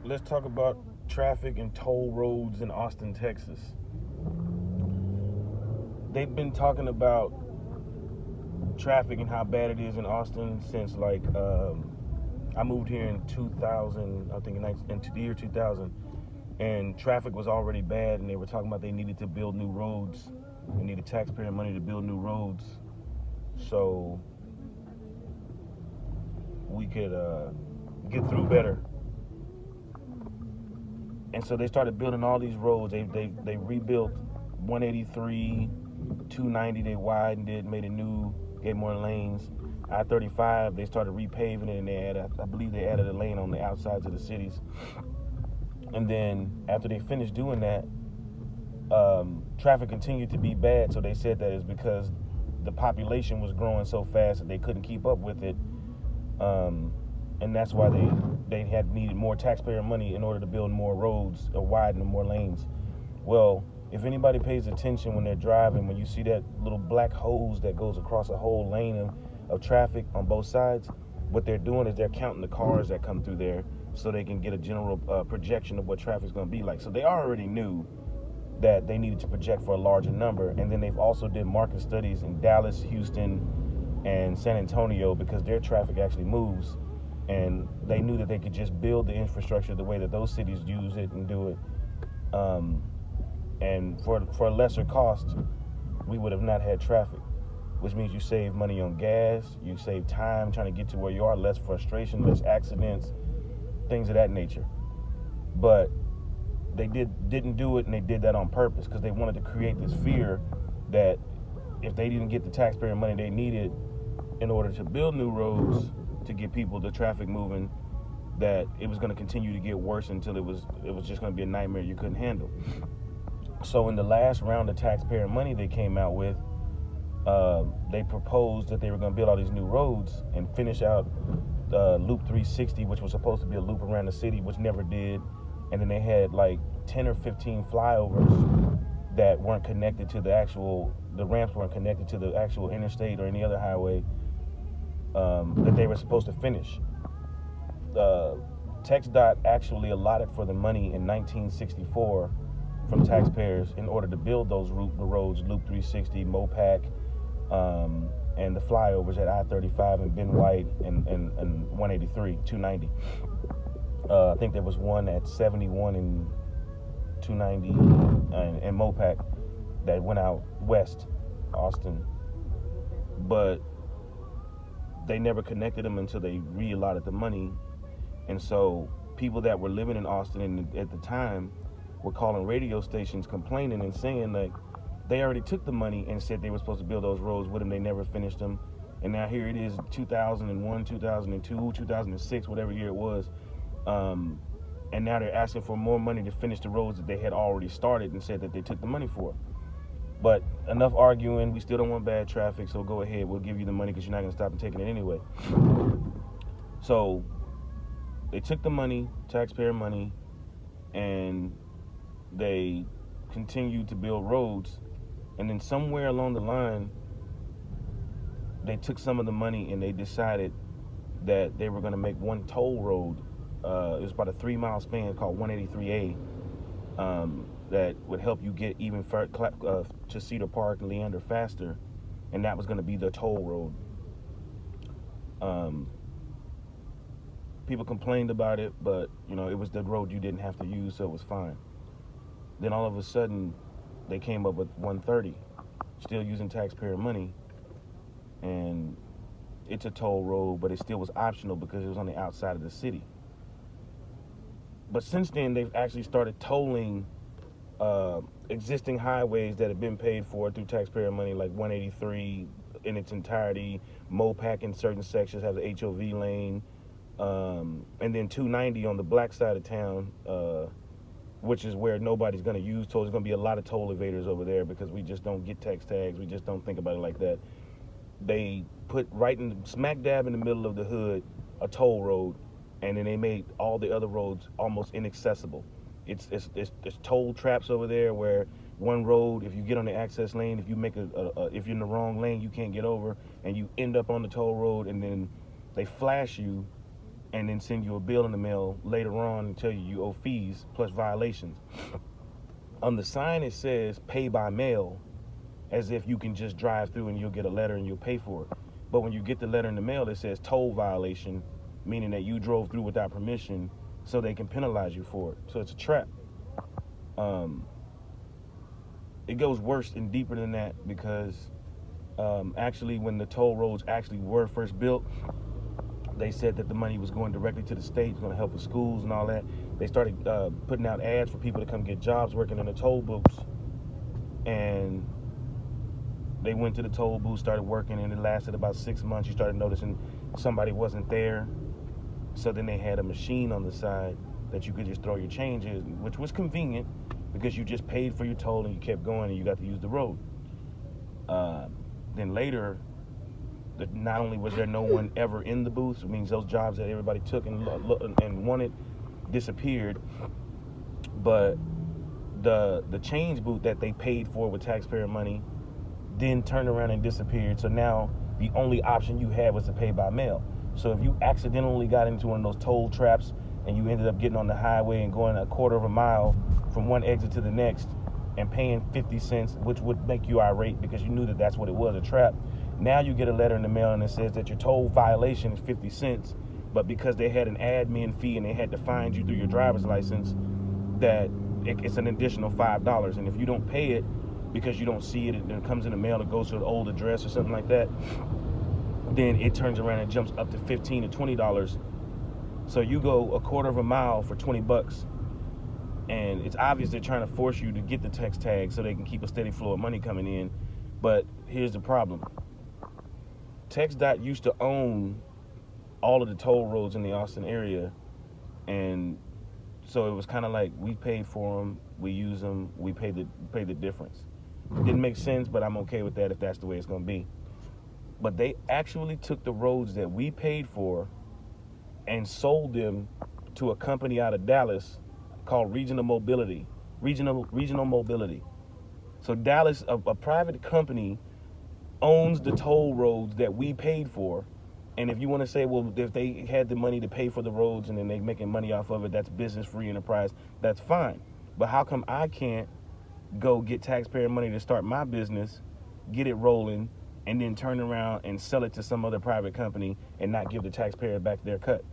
let's talk about traffic and toll roads in Austin, Texas. They've been talking about traffic and how bad it is in Austin since I moved here in 2000, I think into the year 2000, and traffic was already bad, and they were talking about they needed to build new roads. They needed taxpayer money to build new roads so we could get through better. And so they started building all these roads. They rebuilt 183, 290. They widened it, made it new, gave more lanes. I-35, they started repaving it, and I believe they added a lane on the outsides of the cities. And then after they finished doing that, traffic continued to be bad. So they said that it's because the population was growing so fast that they couldn't keep up with it. And that's why they had needed more taxpayer money in order to build more roads or widen more lanes. Well, if anybody pays attention when they're driving, when you see that little black hose that goes across a whole lane of traffic on both sides, what they're doing is they're counting the cars that come through there so they can get a general projection of what traffic's going to be like. So they already knew that they needed to project for a larger number. And then they've also did market studies in Dallas, Houston, and San Antonio because their traffic actually moves. And they knew that they could just build the infrastructure the way that those cities use it and do it. And for a lesser cost, we would have not had traffic, which means you save money on gas, you save time trying to get to where you are, less frustration, less accidents, things of that nature. But they didn't do it, and they did that on purpose because they wanted to create this fear that if they didn't get the taxpayer money they needed in order to build new roads to get the traffic moving, that it was going to continue to get worse until it was just going to be a nightmare you couldn't handle. So in the last round of taxpayer money they came out with, they proposed that they were going to build all these new roads and finish out Loop 360, which was supposed to be a loop around the city, which never did. And then they had like 10 or 15 flyovers that weren't connected to the ramps weren't connected to the actual interstate or any other highway that they were supposed to finish. TxDOT actually allotted for the money in 1964 from taxpayers in order to build those roads, Loop 360, Mopac, and the flyovers at I-35 and Ben White and 183, 290. I think there was one at 71 and 290 and Mopac that went out west, Austin. But they never connected them until they re-allotted the money. And so people that were living in Austin at the time were calling radio stations complaining and saying that they already took the money and said they were supposed to build those roads with them. They never finished them. And now here it is, 2001, 2002, 2006, whatever year it was. And now they're asking for more money to finish the roads that they had already started and said that they took the money for. But enough arguing. We still don't want bad traffic, so go ahead. We'll give you the money because you're not going to stop and taking it anyway. So they took the money, taxpayer money, and they continued to build roads. And then somewhere along the line, they took some of the money and they decided that they were going to make one toll road. It was about a 3-mile span called 183A that would help you get even to Cedar Park and Leander faster. And that was going to be the toll road. People complained about it, but it was the road you didn't have to use, so it was fine. Then all of a sudden, they came up with 130, still using taxpayer money, and it's a toll road, but it still was optional because it was on the outside of the city. But since then, they've actually started tolling existing highways that have been paid for through taxpayer money, like 183 in its entirety, Mopac in certain sections has an HOV lane, and then 290 on the black side of town, which is where nobody's going to use tolls. There's going to be a lot of toll evaders over there because we just don't get text tags. We just don't think about it like that. They put right in smack dab in the middle of the hood a toll road, and then they made all the other roads almost inaccessible. It's toll traps over there where one road, if you get on the access lane, if you make if you're in the wrong lane, you can't get over, and you end up on the toll road, and then they flash you and then send you a bill in the mail later on and tell you you owe fees plus violations. On the sign it says pay by mail, as if you can just drive through and you'll get a letter and you'll pay for it. But when you get the letter in the mail, it says toll violation, meaning that you drove through without permission, so they can penalize you for it. So it's a trap. It goes worse and deeper than that, because actually when the toll roads actually were first built, they said that the money was going directly to the state, it's going to help with schools and all that. They started putting out ads for people to come get jobs working in the toll booths. And they went to the toll booth, started working, and it lasted about 6 months. You started noticing somebody wasn't there. So then they had a machine on the side that you could just throw your change in, which was convenient because you just paid for your toll and you kept going and you got to use the road. Then later, not only was there no one ever in the booth, it means those jobs that everybody took and wanted disappeared, but the change booth that they paid for with taxpayer money then turned around and disappeared. So now the only option you had was to pay by mail. So if you accidentally got into one of those toll traps and you ended up getting on the highway and going a quarter of a mile from one exit to the next and paying 50 cents, which would make you irate because you knew that that's what it was, a trap. Now you get a letter in the mail and it says that your toll violation is 50 cents, but because they had an admin fee and they had to find you through your driver's license, that it's an additional $5. And if you don't pay it because you don't see it and it comes in the mail, it goes to an old address or something like that, then it turns around and jumps up to $15 to $20. So you go a quarter of a mile for 20 bucks. And it's obvious they're trying to force you to get the text tag so they can keep a steady flow of money coming in. But here's the problem. TxDOT used to own all of the toll roads in the Austin area. And so it was kind of like we paid for them, we use them, we pay the difference. It didn't make sense, but I'm okay with that if that's the way it's going to be. But they actually took the roads that we paid for and sold them to a company out of Dallas called Regional Mobility. Regional Mobility. So Dallas, a private company, owns the toll roads that we paid for. And if you want to say, well, if they had the money to pay for the roads and then they're making money off of it, that's business-free enterprise, that's fine. But how come I can't go get taxpayer money to start my business, get it rolling, and then turn around and sell it to some other private company and not give the taxpayer back their cut?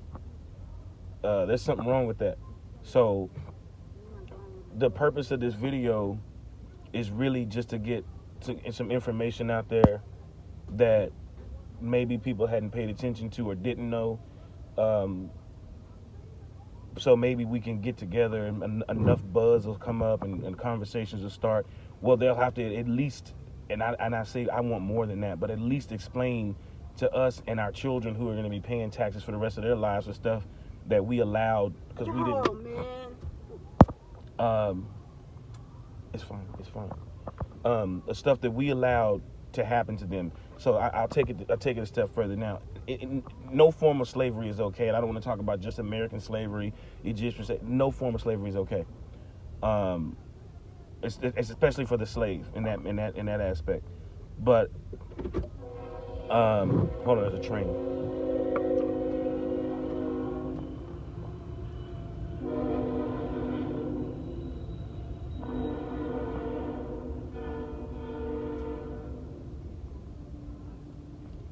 There's something wrong with that. So the purpose of this video is really just to get some information out there that maybe people hadn't paid attention to or didn't know. So maybe we can get together and enough buzz will come up and conversations will start. Well, they'll have to at least, and I say I want more than that, but at least explain to us and our children who are going to be paying taxes for the rest of their lives for stuff that we allowed because we didn't. It's fine. The stuff that we allowed to happen to them. So I'll take it a step further now. No form of slavery is okay, and I don't want to talk about just American slavery, Egyptian slavery. No form of slavery is okay. It's especially for the slave in that aspect. But hold on, there's a train.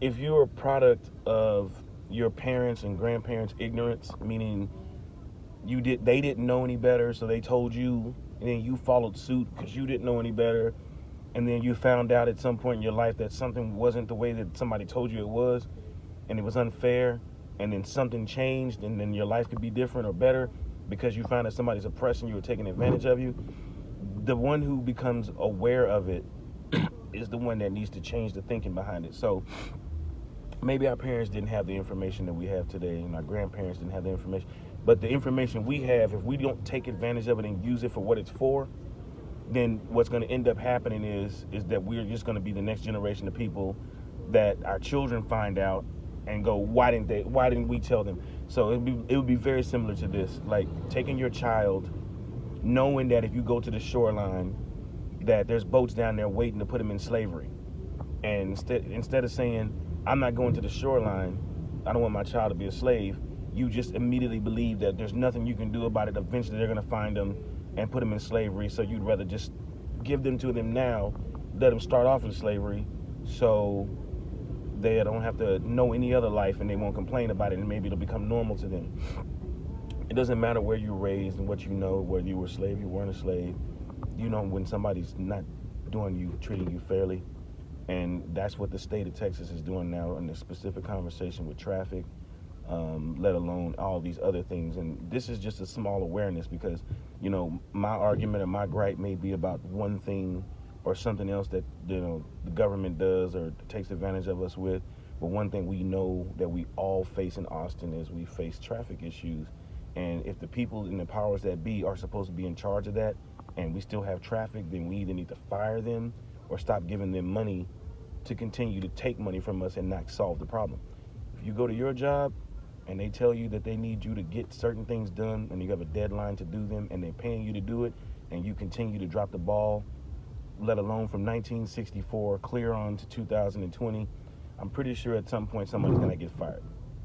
If you're a product of your parents and grandparents' ignorance, meaning they didn't know any better, so they told you, and then you followed suit because you didn't know any better, and then you found out at some point in your life that something wasn't the way that somebody told you it was, and it was unfair, and then something changed, and then your life could be different or better because you found that somebody's oppressing you or taking advantage of you. The one who becomes aware of it is the one that needs to change the thinking behind it. So maybe our parents didn't have the information that we have today, and our grandparents didn't have the information. But the information we have, if we don't take advantage of it and use it for what it's for, then what's going to end up happening is that we're just going to be the next generation of people that our children find out and go, why didn't we tell them? So it would be very similar to this, like taking your child, knowing that if you go to the shoreline, that there's boats down there waiting to put them in slavery, and instead of saying, I'm not going to the shoreline, I don't want my child to be a slave, you just immediately believe that there's nothing you can do about it. Eventually they're going to find them and put them in slavery. So you'd rather just give them to them now, let them start off in slavery, so they don't have to know any other life and they won't complain about it, and maybe it'll become normal to them. It doesn't matter where you're raised and what you know, whether you were a slave, you weren't a slave. You know when somebody's not treating you fairly. And that's what the state of Texas is doing now in this specific conversation with traffic, let alone all these other things. And this is just a small awareness because, you know, my argument or my gripe may be about one thing or something else that, you know, the government does or takes advantage of us with. But one thing we know that we all face in Austin is we face traffic issues. And if the people in the powers that be are supposed to be in charge of that and we still have traffic, then we either need to fire them or stop giving them money to continue to take money from us and not solve the problem. If you go to your job and they tell you that they need you to get certain things done and you have a deadline to do them and they're paying you to do it and you continue to drop the ball, let alone from 1964 clear on to 2020, I'm pretty sure at some point somebody's gonna get fired.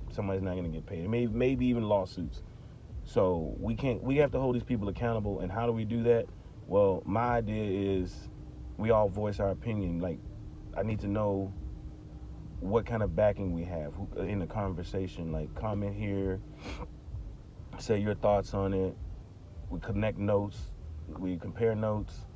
Somebody's not gonna get paid. Maybe even lawsuits. So we have to hold these people accountable. And how do we do that? Well, my idea is we all voice our opinion. Like, I need to know what kind of backing we have in the conversation. Like, comment here, say your thoughts on it. We connect notes, we compare notes,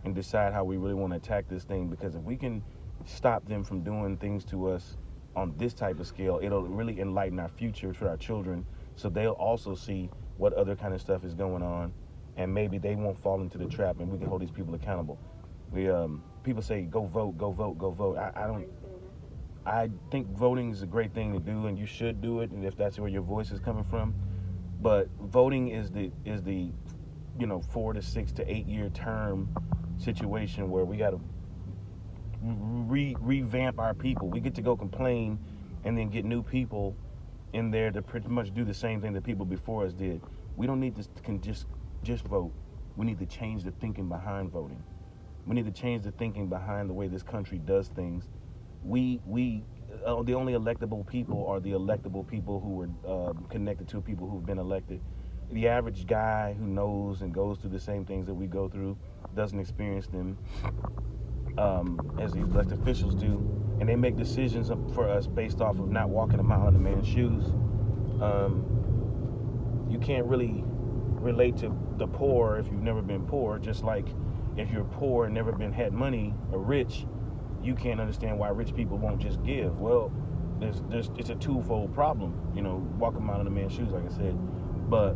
and decide how we really want to attack this thing. Because if we can stop them from doing things to us on this type of scale, it'll really enlighten our future for our children, so they'll also see what other kind of stuff is going on, and maybe they won't fall into the trap, and we can hold these people accountable. People say go vote, go vote, go vote. I think voting is a great thing to do, and you should do it, and if that's where your voice is coming from. But voting is the 4 to 6 to 8 year term situation where we got to revamp our people. We get to go complain and then get new people in there to pretty much do the same thing that people before us did. We don't need to just vote. We need to change the thinking behind voting. We need to change the thinking behind the way this country does things. The only electable people are the electable people who were connected to people who've been elected. The average guy who knows and goes through the same things that we go through doesn't experience them as the elected officials do, and they make decisions for us based off of not walking a mile in a man's shoes. You can't really relate to the poor if you've never been poor, just like if you're poor and never had money or rich, you can't understand why rich people won't just give. Well, it's a twofold problem, walk a mile in a man's shoes, like I said. But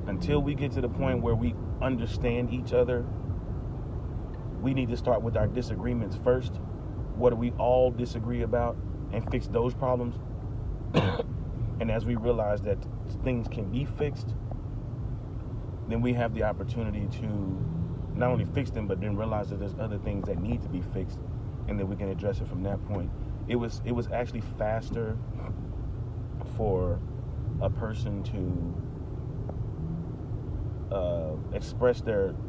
until we get to the point where we understand each other, we need to start with our disagreements first. What do we all disagree about, and fix those problems? And as we realize that things can be fixed, then we have the opportunity to not only fix them, but then realize that there's other things that need to be fixed, and then we can address it from that point. It was actually faster for a person to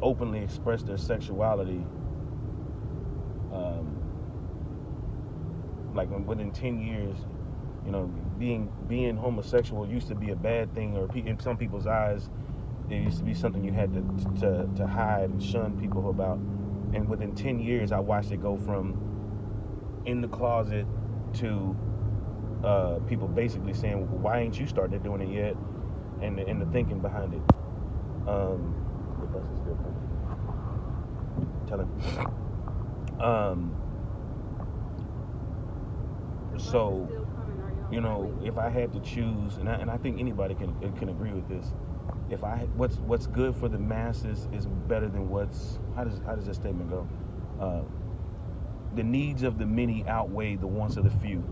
openly express their sexuality, like within 10 years. Being homosexual used to be a bad thing, or in some people's eyes, it used to be something you had to hide and shun people about. And within 10 years, I watched it go from in the closet to people basically saying, "Why ain't you started doing it yet?" And the thinking behind it. The bus is still coming. Tell him. So, if I had to choose, and I think anybody can agree with this, what's good for the masses is better than how does that statement go? The needs of the many outweigh the wants of the few.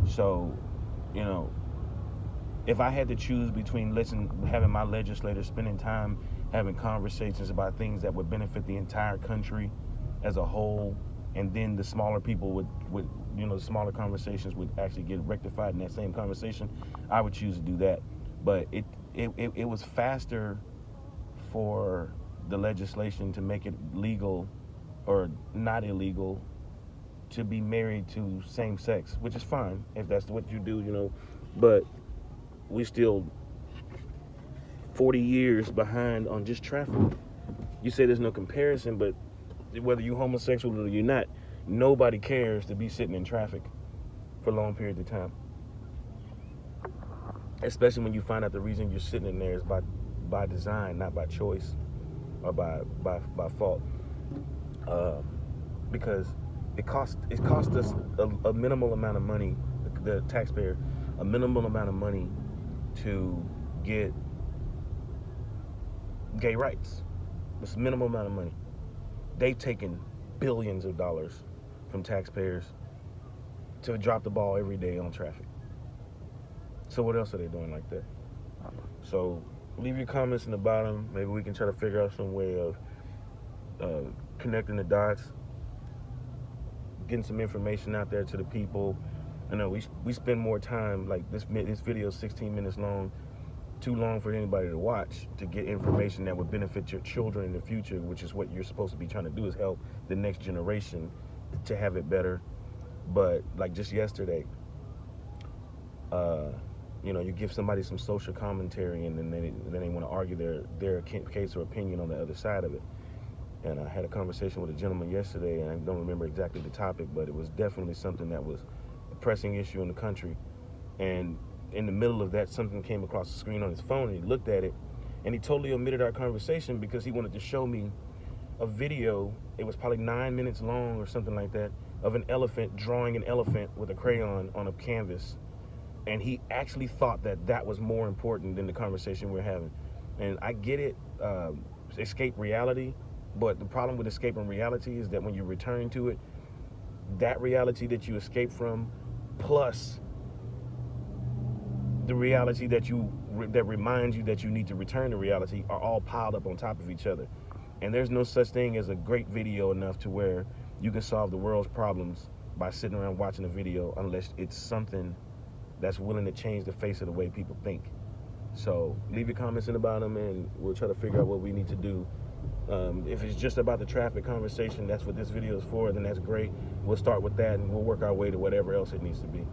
So, if I had to choose between having my legislators spending time having conversations about things that would benefit the entire country as a whole, and then the smaller people would the smaller conversations would actually get rectified in that same conversation, I would choose to do that. But it was faster for the legislation to make it legal or not illegal to be married to same sex, which is fine if that's what you do, but we still 40 years behind on just traffic. You say there's no comparison, but whether you're homosexual or you're not, nobody cares to be sitting in traffic for long periods of time. Especially when you find out the reason you're sitting in there is by design, not by choice or by fault. Because it cost us a minimal amount of money, the taxpayer, a minimal amount of money to get gay rights. It's a minimal amount of money. They've taken billions of dollars from taxpayers to drop the ball every day on traffic. So what else are they doing like that? So leave your comments in the bottom. Maybe we can try to figure out some way of connecting the dots, getting some information out there to the people. I know we spend more time, like this video is 16 minutes long, too long for anybody to watch, to get information that would benefit your children in the future, which is what you're supposed to be trying to do, is help the next generation to have it better. But like just yesterday, you know, you give somebody some social commentary and then they want to argue their case or opinion on the other side of it. And I had a conversation with a gentleman yesterday, and I don't remember exactly the topic, but it was definitely something that was a pressing issue in the country. And in the middle of that, something came across the screen on his phone, and he looked at it, and he totally omitted our conversation because he wanted to show me a video. It was probably 9 minutes long or something like that, of an elephant drawing an elephant with a crayon on a canvas. And he actually thought that was more important than the conversation we're having. And I get it, escape reality, but the problem with escaping reality is that when you return to it, that reality that you escape from, plus the reality that reminds you that you need to return to reality, are all piled up on top of each other. And there's no such thing as a great video enough to where you can solve the world's problems by sitting around watching a video, unless it's something that's willing to change the face of the way people think. So leave your comments in the bottom, and we'll try to figure out what we need to do. If it's just about the traffic conversation, that's what this video is for, then that's great. We'll start with that, and we'll work our way to whatever else it needs to be.